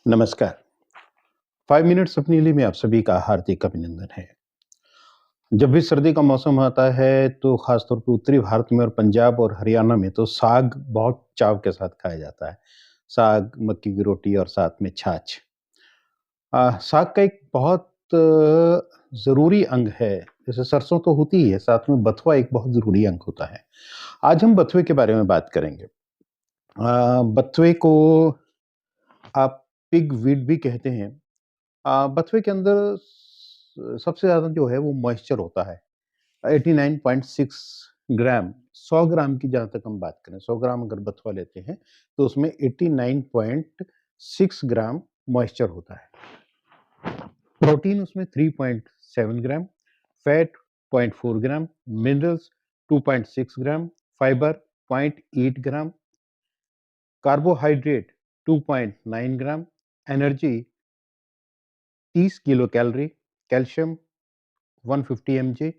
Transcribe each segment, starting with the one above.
नमस्कार। 5 मिनट्स अपने लिए में आप सभी का हार्दिक अभिनंदन है। जब भी सर्दी का मौसम आता है, तो ख़ास तौर पे उत्तरी भारत में और पंजाब और हरियाणा में तो साग बहुत चाव के साथ खाया जाता है। साग, मक्की की रोटी और साथ में छाछ। साग का एक बहुत ज़रूरी अंग है, जैसे सरसों तो होती ही है, साथ में बथुआ एक बहुत ज़रूरी अंग होता है। आज हम बथुए के बारे में बात करेंगे। बथुए को आप पिग वीट भी कहते हैं। बथुए के अंदर सबसे ज़्यादा जो है वो मॉइस्चर होता है। 89.6 ग्राम, 100 ग्राम की जहाँ तक हम बात करें, 100 ग्राम अगर बथुआ लेते हैं, तो उसमें 89.6 ग्राम मॉइस्चर होता है। प्रोटीन उसमें 3.7 gram, fat 0.4 gram, minerals 2.6 gram, fibre 0.8 gram, carbohydrate 2.9 gram, energy 30 kilo calorie, calcium 150 mg,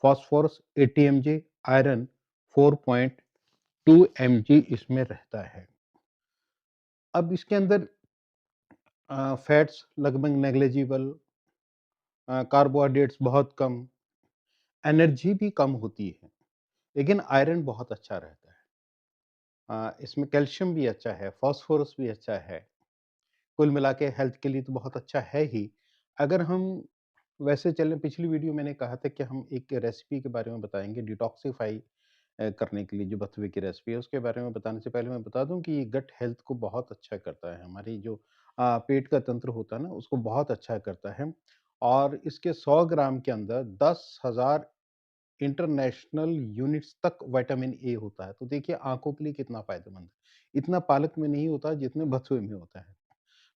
phosphorus 80 mg, iron 4.2 mg इसमें रहता है। अब इसके अंदर फैट्स लगभग नेग्लिजिबल, कार्बोहाइड्रेट्स बहुत कम, एनर्जी भी कम होती है, लेकिन आयरन बहुत अच्छा रहता है। इसमें कैल्शियम भी अच्छा है, फास्फोरस भी अच्छा है। कुल मिला के हेल्थ के लिए तो बहुत अच्छा है ही। अगर हम वैसे चलें, पिछली वीडियो मैंने कहा था कि हम एक रेसिपी के बारे में बताएँगे डिटॉक्सिफ़ाई करने के लिए, जो बथुए की रेसिपी है उसके बारे में बताने से पहले मैं बता दूँ कि ये गट हेल्थ को बहुत अच्छा करता है। हमारी जो पेट का तंत्र होता है ना, उसको बहुत अच्छा करता है और इसके 100 ग्राम के अंदर 10,000 इंटरनेशनल यूनिट्स तक विटामिन ए होता है। तो देखिए आँखों के लिए कितना फ़ायदेमंद है। इतना पालक में नहीं होता जितने बथुए में होता है।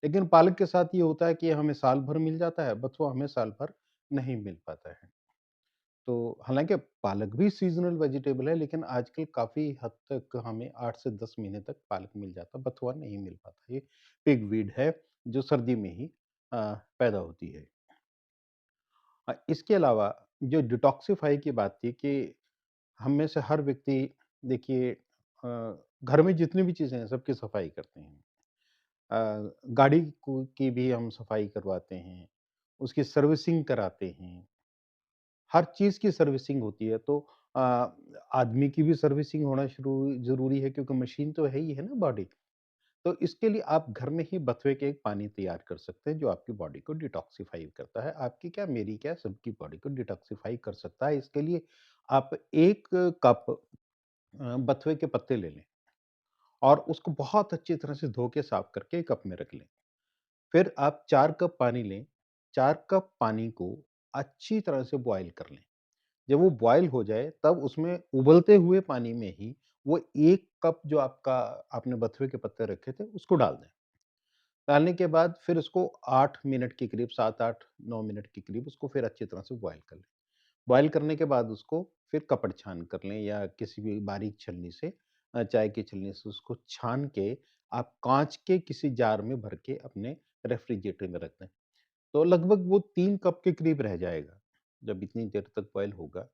लेकिन पालक के साथ ये होता है कि हमें साल भर मिल जाता है, बथुआ हमें साल भर नहीं मिल पाता है। तो हालाँकि पालक भी सीज़नल वेजिटेबल है, लेकिन आजकल काफ़ी हद तक हमें 8 से 10 महीने तक पालक मिल जाता है, बथुआ नहीं मिल पाता। ये पिगवीड है, जो सर्दी में ही पैदा होती है। इसके अलावा जो डिटॉक्सिफ़ाई की बात थी कि हम में से हर व्यक्ति देखिए घर में जितनी भी चीज़ें हैं, सबकी सफाई करते हैं। गाड़ी को की भी हम सफाई करवाते हैं, उसकी सर्विसिंग कराते हैं। हर चीज़ की सर्विसिंग होती है तो अ, आदमी की भी सर्विसिंग होना शुरू ज़रूरी है क्योंकि मशीन तो है ही है ना बॉडी। तो इसके लिए आप घर में ही बथुए के एक पानी तैयार कर सकते हैं जो आपकी बॉडी को डिटॉक्सिफ़ाई करता है। आपकी क्या, मेरी क्या, सबकी बॉडी को डिटॉक्सिफ़ाई कर सकता है। इसके लिए आप 1 कप बथुए के पत्ते ले लें और उसको बहुत अच्छी तरह से धो के साफ करके कप में रख लें। फिर आप 4 कप पानी लें, 4 कप पानी को अच्छी तरह से बॉयल कर लें। जब वो बॉयल हो जाए तब उसमें उबलते हुए पानी में ही वो 1 कप जो आपका आपने बथुए के पत्ते रखे थे उसको डाल दें। डालने के बाद फिर उसको 8 मिनट के करीब 7, 8, 9 मिनट के करीब उसको फिर अच्छी तरह से बॉयल कर लें। बॉयल करने के बाद उसको फिर कपड़ छान कर लें या किसी भी बारीक छलनी से, चाय की छलनी से उसको छान के आप काँच के किसी जार में भर के अपने रेफ्रिजरेटर में रख दें। तो लगभग वो 3 कप के करीब रह जाएगा, जब इतनी देर तक बॉयल होगा।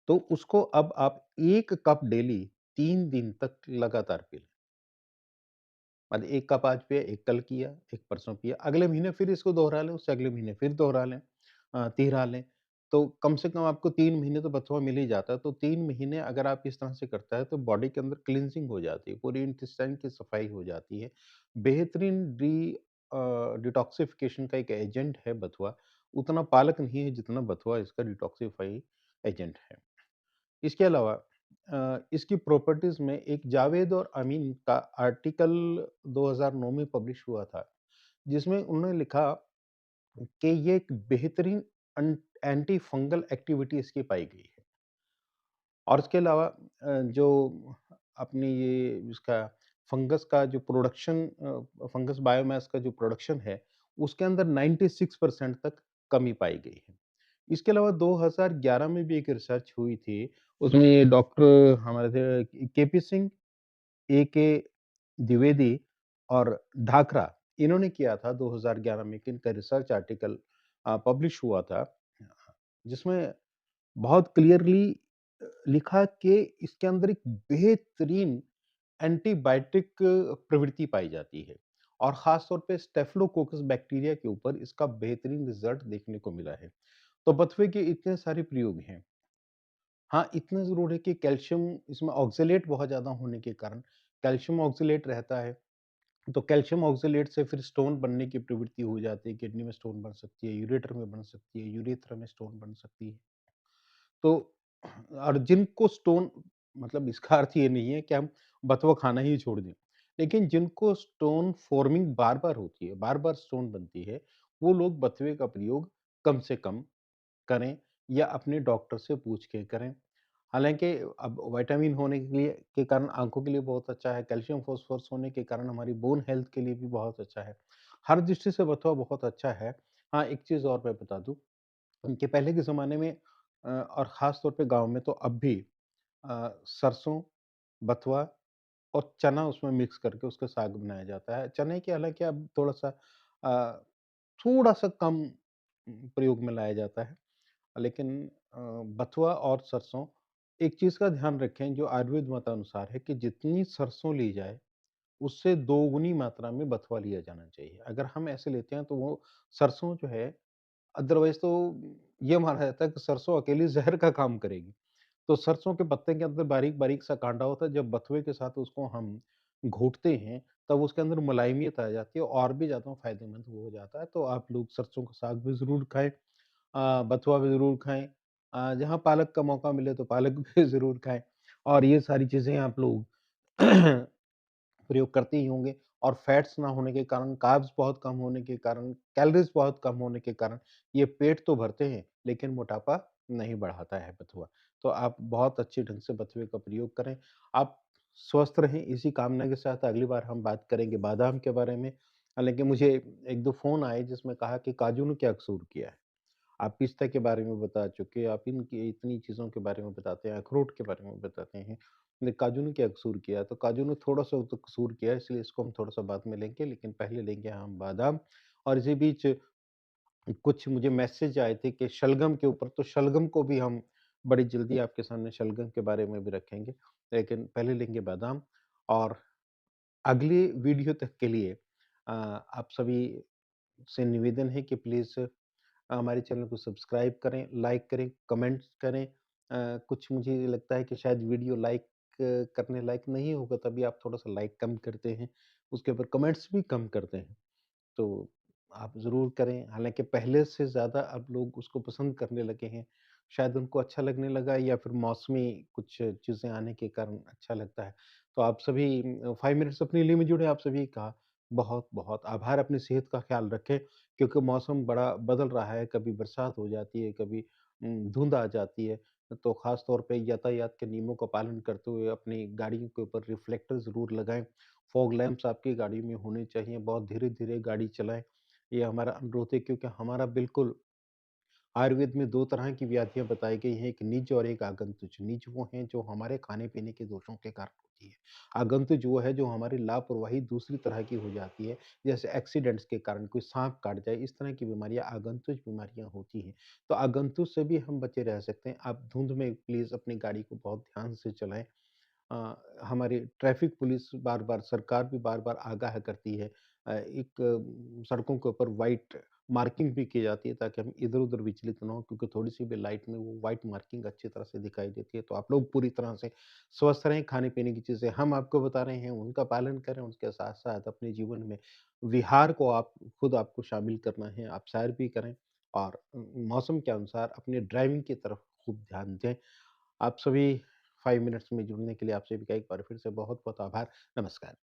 तो उसको अब आप 1 कप डेली 3 दिन तक लगातार पी लें। मतलब 1 कप आज पिया, 1 कल किया, 1 परसों पिया, अगले महीने फिर इसको दोहरा लें, उससे अगले महीने फिर दोहरा लें, तिहरा लें। तो कम से कम आपको 3 महीने तो बथुआ मिल ही जाता है, तो 3 महीने अगर आप इस तरह से करता है तो बॉडी के अंदर क्लींजिंग हो जाती है, पूरी इंटेस्टाइन की सफाई हो जाती है। बेहतरीन डिटॉक्सिफिकेशन का एक एजेंट है बथुआ, उतना पालक नहीं है जितना बथुआ इसका डिटॉक्सिफाई एजेंट है। इसके अलावा इसकी प्रॉपर्टीज़ में एक जावेद और अमीन का आर्टिकल 2009 में पब्लिश हुआ था, जिसमें उन्होंने लिखा कि ये एक बेहतरीन एंटी फंगल एक्टिविटी इसकी पाई गई है। और इसके अलावा जो अपनी ये इसका फंगस का जो प्रोडक्शन, फंगस बायोमास का जो प्रोडक्शन है, उसके अंदर 96% तक कमी पाई गई है। इसके अलावा 2011 में भी एक रिसर्च हुई थी, उसमें डॉक्टर हमारे थे केपी सिंह, ए.के. द्विवेदी और ढाकरा, इन्होंने किया था 2011 में, कि इनका रिसर्च आर्टिकल पब्लिश हुआ था, जिसमें बहुत क्लियरली लिखा कि इसके अंदर एक बेहतरीन एंटीबायोटिक प्रवृत्ति पाई जाती है और ख़ास तौर पे स्टेफ़िलोकोकस बैक्टीरिया के ऊपर इसका बेहतरीन रिज़ल्ट देखने को मिला है। तो बथुए के इतने सारे प्रयोग हैं। हाँ, इतना ज़रूर है कि कैल्शियम इसमें ऑक्ज़ेलेट बहुत ज़्यादा होने के कारण कैल्शियम ऑक्ज़ेलेट रहता है, तो कैल्शियम ऑक्ज़ेलेट से फिर स्टोन बनने की प्रवृत्ति हो जाती है, किडनी में स्टोन बन सकती है, यूरेटर में बन सकती है, यूरेथ्रा में स्टोन बन सकती है। तो और जिनको स्टोन मतलब इसका अर्थ ये नहीं है कि हम बथुआ खाना ही छोड़ दें। लेकिन जिनको स्टोन फ़ॉर्मिंग बार-बार होती है, बार-बार स्टोन बनती है, वो लोग बथुए का प्रयोग कम से कम करें या अपने डॉक्टर से पूछ के करें। हालाँकि अब विटामिन होने के लिए के कारण आँखों के लिए बहुत अच्छा है, कैल्शियम, फ़ॉस्फ़ोरस होने के कारण हमारी बोन हेल्थ के लिए भी बहुत अच्छा है। हर दृष्टि से बथुआ बहुत अच्छा है। हाँ, एक चीज़ और मैं बता दूँ कि पहले के ज़माने में और ख़ास तौर पे गाँव में तो अब भी सरसों, बथुआ और चना उसमें मिक्स करके उसका साग बनाया जाता है। चने की हालाँकि अब थोड़ा-सा थोड़ा-सा कम प्रयोग में लाया जाता है। लेकिन बथुआ और सरसों एक चीज़ का ध्यान रखें जो आयुर्वेद मतानुसार है कि जितनी सरसों ली जाए, उससे दोगुनी मात्रा में बथुआ लिया जाना चाहिए। अगर हम ऐसे लेते हैं तो वो सरसों जो है अदरवाइज़ तो ये माना जाता है कि सरसों अकेली ज़हर का काम करेगी। तो सरसों के पत्ते के अंदर बारीक-बारीक सा काँटा होता है, जब बथुए के साथ उसको हम घोटते हैं, तब उसके अंदर मुलायमियत आ जाती है और भी ज़्यादा फ़ायदेमंद वो हो जाता है। तो आप लोग सरसों का साग भी ज़रूर खाएँ, बथुआ भी ज़रूर खाएँ। जहाँ पालक का मौका मिले तो पालक भी ज़रूर खाएँ और ये सारी चीज़ें आप लोग प्रयोग करते ही होंगे और फैट्स ना होने के कारण, कार्ब्स बहुत कम होने के कारण, कैलोरीज़ बहुत कम होने के कारण ये पेट तो भरते हैं, लेकिन मोटापा नहीं बढ़ाता है बथुआ। तो आप बहुत अच्छे ढंग से बथुए का प्रयोग करें। आप स्वस्थ रहें, इसी कामना के साथ अगली बार हम बात करेंगे बादाम के बारे में। हालाँकि मुझे 1-2 फ़ोन आए जिसमें कहा कि काजू ने क्या कसूर किया है? आप पिस्ता के बारे में बता चुके, आप इनकी इतनी चीज़ों के बारे में बताते हैं, अखरोट के बारे में बताते हैं। ने काजू ने क्या कसूर किया? तो काजू ने थोड़ा-सा तो कसूर किया है, इसलिए इसको हम थोड़ा-सा बाद में लेंगे, लेकिन पहले लेंगे हम बादाम और इसी बीच कुछ मुझे मैसेज आए थे कि शलगम के ऊपर, तो शलगम को भी हम बड़ी जल्दी आपके सामने शलगम के बारे में भी रखेंगे। लेकिन पहले लेंगे बादाम और अगली वीडियो तक के लिए आप सभी से निवेदन है कि प्लीज़ हमारे चैनल को सब्सक्राइब करें, लाइक करें, कमेंट्स करें। कुछ मुझे लगता है कि शायद वीडियो लाइक करने लायक नहीं होगा, तभी आप थोड़ा-सा लाइक कम करते हैं, उसके ऊपर कमेंट्स भी कम करते हैं। तो आप ज़रूर करें, हालाँकि पहले से ज़्यादा अब लोग उसको पसंद करने लगे हैं। शायद उनको अच्छा लगने लगा या फिर मौसमी कुछ चीज़ें आने के कारण अच्छा लगता है। तो आप सभी 5 मिनट्स अपनी लिए में जुड़े आप सभी का बहुत-बहुत आभार। अपनी सेहत का ख़्याल रखें क्योंकि मौसम बड़ा बदल रहा है, कभी बरसात हो जाती है, कभी धुंध आ जाती है। तो ख़ास तौर पे यातायात के नियमों का पालन करते हुए अपनी गाड़ियों के ऊपर रिफ्लेक्टर ज़रूर लगाएँ। फॉग लैंप्स आपकी गाड़ी में होने चाहिए, बहुत धीरे-धीरे गाड़ी चलाएँ। ये हमारा अनुरोध है क्योंकि हमारा बिल्कुल आयुर्वेद में 2 तरह की व्याधियाँ बताई गई हैं, एक निज और एक आगंतुज। निज वो हैं जो हमारे खाने-पीने के दोषों के कारण होती है। आगंतुज वो है जो हमारी लापरवाही दूसरी तरह की हो जाती है, जैसे एक्सीडेंट्स के कारण कोई साँप काट जाए, इस तरह की बीमारियाँ आगंतुज बीमारियाँ होती हैं। तो आगंतुज से भी हम बचे रह सकते हैं। आप धुंध में प्लीज़ अपनी गाड़ी को बहुत ध्यान से चलाएँ। हमारी ट्रैफ़िक पुलिस बार-बार सरकार भी बार-बार आगाह करती है। एक सड़कों के ऊपर व्हाइट मार्किंग भी की जाती है ताकि हम इधर-उधर विचलित ना हों क्योंकि थोड़ी-सी भी लाइट में वो व्हाइट मार्किंग अच्छी तरह से दिखाई देती है। तो आप लोग पूरी तरह से स्वस्थ रहें, खाने-पीने की चीज़ें हम आपको बता रहे हैं, उनका पालन करें, उसके साथ-साथ अपने जीवन में विहार को आप खुद आपको शामिल करना है। आप सैर भी करें और मौसम के अनुसार अपनी ड्राइविंग की तरफ खूब ध्यान दें। आप सभी 5 मिनट्स में जुड़ने के लिए आप सभी का एक बार फिर से बहुत-बहुत आभार। नमस्कार।